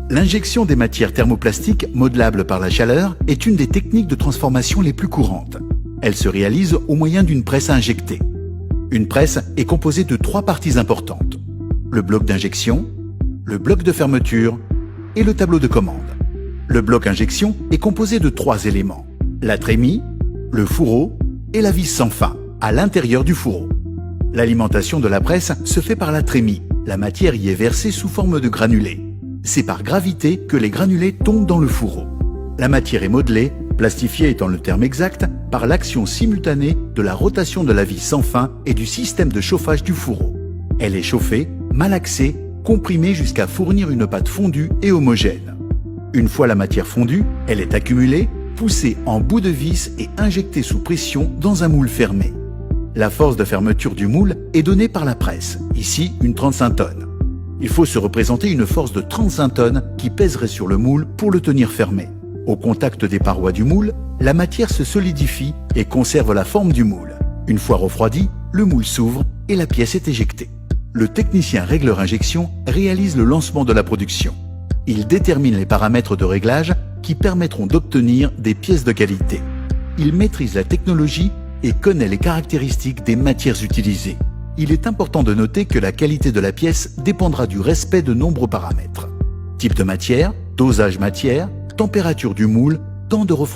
L'injection des matières thermoplastiques modelables par la chaleur est une des techniques de transformation les plus courantes. Elle se réalise au moyen d'une presse à injecter. Une presse est composée de 3 parties importantes: le bloc d'injection, le bloc de fermeture et le tableau de commande. Le bloc injection est composé de 3 éléments: la trémie, le fourreau et la vis sans fin à l'intérieur du fourreau. L'alimentation de la presse se fait par la trémie. La matière y est versée sous forme de granulés. C'est par gravité que les granulés tombent dans le fourreau. La matière est modelée, plastifiée étant le terme exact, par l'action simultanée de la rotation de la vis sans fin et du système de chauffage du fourreau. Elle est chauffée, malaxée, comprimée jusqu'à fournir une pâte fondue et homogène. Une fois la matière fondue, elle est accumulée, poussée en bout de vis et injectée sous pression dans un moule fermé. La force de fermeture du moule est donnée par la presse, ici une 35 tonnes. Il faut se représenter une force de 35 tonnes qui pèserait sur le moule pour le tenir fermé. Au contact des parois du moule, la matière se solidifie et conserve la forme du moule. Une fois refroidi, le moule s'ouvre et la pièce est éjectée. Le technicien régleur injection réalise le lancement de la production. Il détermine les paramètres de réglage qui permettront d'obtenir des pièces de qualité. Il maîtrise la technologie et connaît les caractéristiques des matières utilisées. Il est important de noter que la qualité de la pièce dépendra du respect de nombreux paramètres: type de matière, dosage matière, température du moule, temps de refroidissement.